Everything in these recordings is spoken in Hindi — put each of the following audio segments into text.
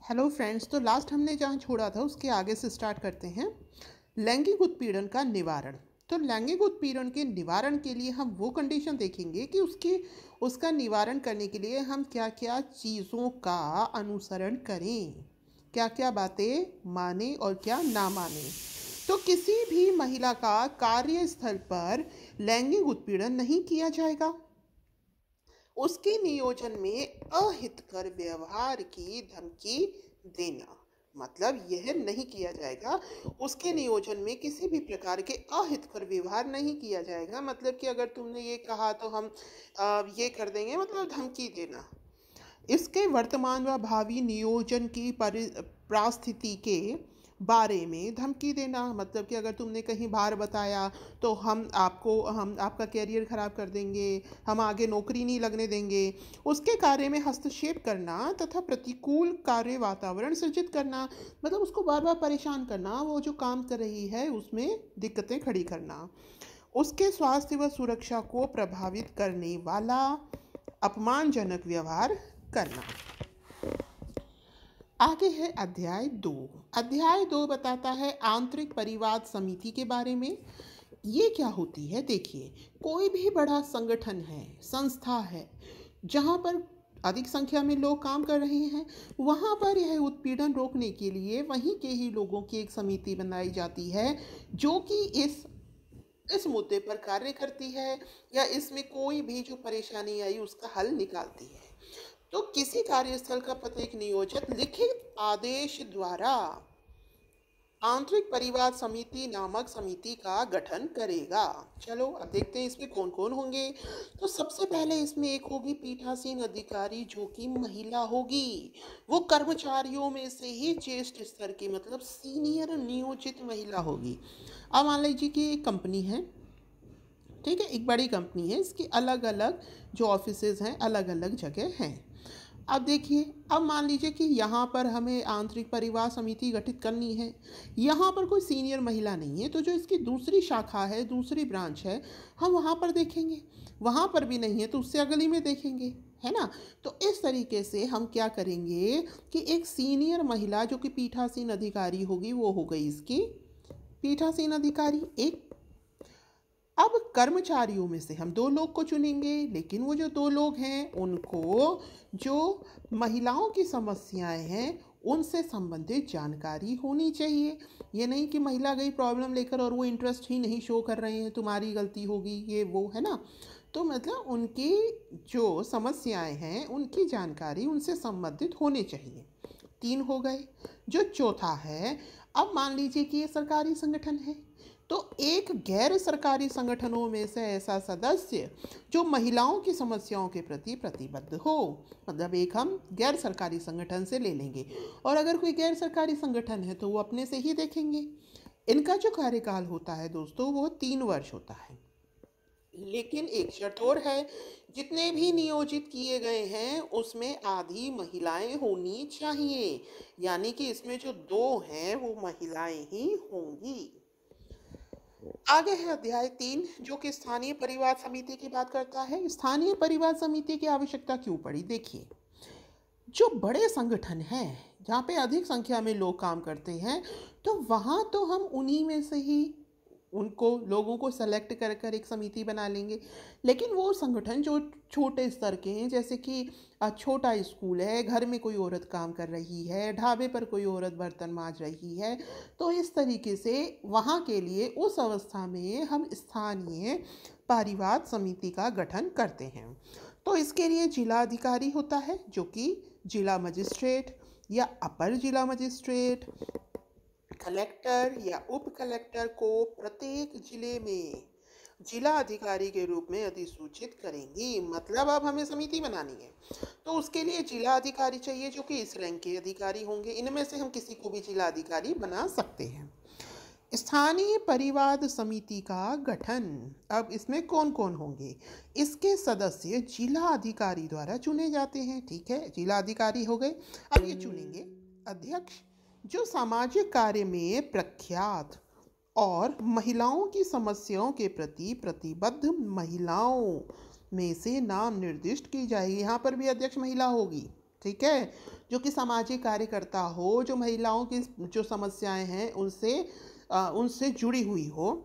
हेलो फ्रेंड्स, तो लास्ट हमने जहाँ छोड़ा था उसके आगे से स्टार्ट करते हैं। लैंगिक उत्पीड़न का निवारण। तो लैंगिक उत्पीड़न के निवारण के लिए हम वो कंडीशन देखेंगे कि उसका निवारण करने के लिए हम क्या क्या चीज़ों का अनुसरण करें, क्या क्या बातें माने और क्या ना माने। तो किसी भी महिला का कार्यस्थल पर लैंगिक उत्पीड़न नहीं किया जाएगा। उसके नियोजन में अहितकर व्यवहार की धमकी देना, मतलब यह नहीं किया जाएगा। उसके नियोजन में किसी भी प्रकार के अहितकर व्यवहार नहीं किया जाएगा, मतलब कि अगर तुमने ये कहा तो हम ये कर देंगे, मतलब धमकी देना। इसके वर्तमान व भावी नियोजन की परिस्थिति के बारे में धमकी देना, मतलब कि अगर तुमने कहीं बाहर बताया तो हम आपका कैरियर ख़राब कर देंगे, हम आगे नौकरी नहीं लगने देंगे। उसके कार्य में हस्तक्षेप करना तथा प्रतिकूल कार्य वातावरण सृजित करना, मतलब उसको बार बार परेशान करना, वो जो काम कर रही है उसमें दिक्कतें खड़ी करना। उसके स्वास्थ्य व सुरक्षा को प्रभावित करने वाला अपमानजनक व्यवहार करना। आगे है अध्याय 2। अध्याय 2 बताता है आंतरिक परिवाद समिति के बारे में। ये क्या होती है, देखिए, कोई भी बड़ा संगठन है, संस्था है, जहाँ पर अधिक संख्या में लोग काम कर रहे हैं, वहाँ पर यह उत्पीड़न रोकने के लिए वहीं के ही लोगों की एक समिति बनाई जाती है, जो कि इस मुद्दे पर कार्य करती है या इसमें कोई भी जो परेशानी आई उसका हल निकालती है। तो किसी कार्यस्थल का प्रत्येक नियोजक लिखित आदेश द्वारा आंतरिक परिवाद समिति नामक समिति का गठन करेगा। चलो अब देखते हैं इसमें कौन कौन होंगे। तो सबसे पहले इसमें एक होगी पीठासीन अधिकारी, जो कि महिला होगी। वो कर्मचारियों में से ही ज्येष्ठ स्तर की, मतलब सीनियर नियोजित महिला होगी। अब मान लीजिए कि एक कंपनी है, ठीक है, एक बड़ी कंपनी है, इसकी अलग अलग जो ऑफिसेज हैं अलग अलग जगह हैं। अब देखिए, अब मान लीजिए कि यहाँ पर हमें आंतरिक परिवार समिति गठित करनी है। यहाँ पर कोई सीनियर महिला नहीं है, तो जो इसकी दूसरी शाखा है, दूसरी ब्रांच है, हम वहाँ पर देखेंगे। वहाँ पर भी नहीं है तो उससे अगली में देखेंगे, है ना। तो इस तरीके से हम क्या करेंगे कि एक सीनियर महिला जो कि पीठासीन अधिकारी होगी, वो हो गई इसकी पीठासीन अधिकारी एक। अब कर्मचारियों में से हम 2 लोग को चुनेंगे, लेकिन वो जो 2 लोग हैं उनको जो महिलाओं की समस्याएं हैं उनसे संबंधित जानकारी होनी चाहिए। ये नहीं कि महिला गई प्रॉब्लम लेकर और वो इंटरेस्ट ही नहीं शो कर रहे हैं, तुम्हारी गलती होगी, ये वो, है ना। तो मतलब उनकी जो समस्याएं हैं उनकी जानकारी उनसे संबंधित होने चाहिए। 3 हो गए। जो चौथा है, अब मान लीजिए कि ये सरकारी संगठन है, तो एक गैर सरकारी संगठनों में से ऐसा सदस्य जो महिलाओं की समस्याओं के प्रति प्रतिबद्ध हो, मतलब एक हम गैर सरकारी संगठन से ले लेंगे। और अगर कोई गैर सरकारी संगठन है तो वो अपने से ही देखेंगे। इनका जो कार्यकाल होता है दोस्तों, वो 3 वर्ष होता है। लेकिन एक शर्त और है, जितने भी नियोजित किए गए हैं उसमें आधी महिलाएं होनी चाहिए, यानी कि इसमें जो 2 हैं वो महिलाएं ही होंगी। आगे है अध्याय 3, जो कि स्थानीय परिवार समिति की बात करता है। स्थानीय परिवार समिति की आवश्यकता क्यों पड़ी, देखिए, जो बड़े संगठन हैं जहाँ पे अधिक संख्या में लोग काम करते हैं, तो वहाँ तो हम उन्हीं में से ही उनको लोगों को सेलेक्ट कर कर एक समिति बना लेंगे। लेकिन वो संगठन जो छोटे स्तर के हैं, जैसे कि छोटा स्कूल है, घर में कोई औरत काम कर रही है, ढाबे पर कोई औरत बर्तन मांज रही है, तो इस तरीके से वहाँ के लिए उस अवस्था में हम स्थानीय परिवार समिति का गठन करते हैं। तो इसके लिए जिला अधिकारी होता है, जो कि जिला मजिस्ट्रेट या अपर जिला मजिस्ट्रेट, कलेक्टर या उप कलेक्टर को प्रत्येक जिले में जिला अधिकारी के रूप में अधिसूचित करेंगी। मतलब अब हमें समिति बनानी है तो उसके लिए जिला अधिकारी चाहिए, जो कि इस रैंक के अधिकारी होंगे। इनमें से हम किसी को भी जिला अधिकारी बना सकते हैं। स्थानीय परिवाद समिति का गठन, अब इसमें कौन कौन होंगे, इसके सदस्य जिला अधिकारी द्वारा चुने जाते हैं। ठीक है, जिला अधिकारी हो गए। अब ये चुनेंगे अध्यक्ष, जो सामाजिक कार्य में प्रख्यात और महिलाओं की समस्याओं के प्रति प्रतिबद्ध महिलाओं में से नाम निर्दिष्ट की जाएगी। यहाँ पर भी अध्यक्ष महिला होगी, ठीक है, जो कि सामाजिक कार्यकर्ता हो, जो महिलाओं की जो समस्याएं हैं उनसे जुड़ी हुई हो।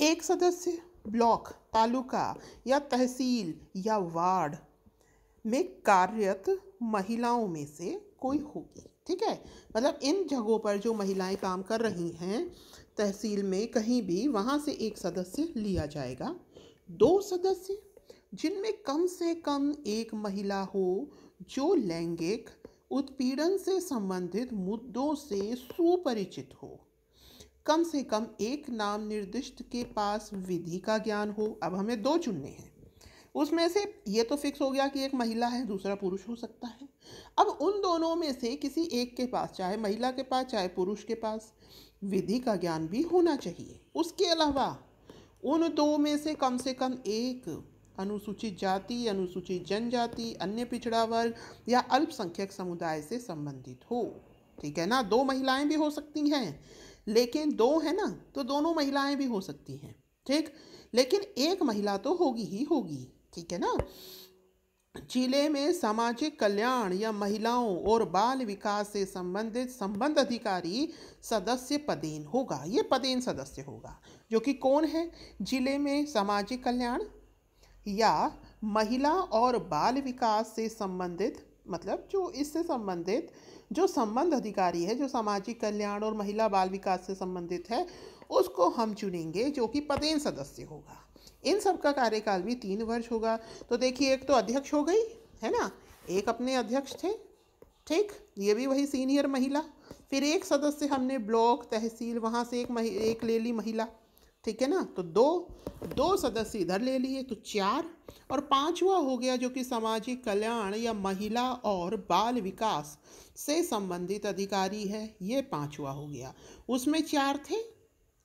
एक सदस्य ब्लॉक, तालुका या तहसील या वार्ड में कार्यरत महिलाओं में से कोई होगी। ठीक है, मतलब इन जगहों पर जो महिलाएं काम कर रही हैं, तहसील में कहीं भी, वहाँ से एक सदस्य लिया जाएगा। 2 सदस्य जिनमें कम से कम एक महिला हो जो लैंगिक उत्पीड़न से संबंधित मुद्दों से सुपरिचित हो। कम से कम एक नाम निर्दिष्ट के पास विधि का ज्ञान हो। अब हमें 2 चुनने हैं, उसमें से ये तो फिक्स हो गया कि एक महिला है, दूसरा पुरुष हो सकता है। अब उन दोनों में से किसी एक के पास, चाहे महिला के पास चाहे पुरुष के पास, विधि का ज्ञान भी होना चाहिए। उसके अलावा उन 2 में से कम एक अनुसूचित जाति, अनुसूचित जनजाति, अन्य पिछड़ा वर्ग या अल्पसंख्यक समुदाय से संबंधित हो। ठीक है ना, 2 महिलाएं भी हो सकती हैं, लेकिन 2 है ना, तो दोनों महिलाएं भी हो सकती हैं। ठीक, लेकिन एक महिला तो होगी ही होगी। ठीक है ना। जिले में सामाजिक कल्याण या महिलाओं और बाल विकास से संबंधित संबंध अधिकारी सदस्य पदेन होगा। ये पदेन सदस्य होगा, जो कि कौन है? जिले में सामाजिक कल्याण या महिला और बाल विकास से संबंधित, मतलब जो इससे संबंधित जो संबंध अधिकारी है, जो सामाजिक कल्याण और महिला बाल विकास से संबंधित है, उसको हम चुनेंगे, जो कि पदेन सदस्य होगा। इन सब का कार्यकाल भी 3 वर्ष होगा। तो देखिए, एक तो अध्यक्ष हो गई है ना, एक अपने अध्यक्ष थे। ठीक, ये भी वही सीनियर महिला। फिर एक सदस्य हमने ब्लॉक, तहसील, वहाँ से एक ले ली महिला। ठीक है ना, तो दो सदस्य इधर ले लिए, तो 4। और 5वां हो गया जो कि सामाजिक कल्याण या महिला और बाल विकास से संबंधित अधिकारी है। ये 5वां हो गया। उसमें 4 थे।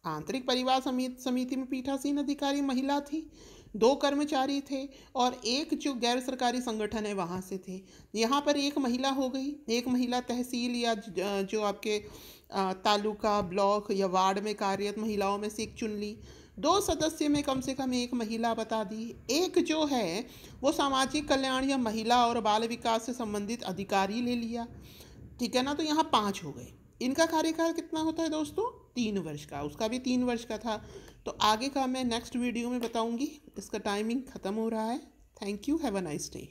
आंतरिक परिवार समिति में पीठासीन अधिकारी महिला थी, 2 कर्मचारी थे और एक जो गैर सरकारी संगठन है वहाँ से थे। यहाँ पर एक महिला हो गई, एक महिला तहसील या जो आपके तालुका, ब्लॉक या वार्ड में कार्यरत महिलाओं में से एक चुन ली। 2 सदस्य में कम से कम एक महिला बता दी। एक जो है वो सामाजिक कल्याण या महिला और बाल विकास से संबंधित अधिकारी ले लिया। ठीक है ना, तो यहाँ 5 हो गए। इनका कार्यकाल कितना होता है दोस्तों? 3 वर्ष का। उसका भी 3 वर्ष का था। तो आगे का मैं नेक्स्ट वीडियो में बताऊंगी। इसका टाइमिंग ख़त्म हो रहा है। Thank you, have a nice day.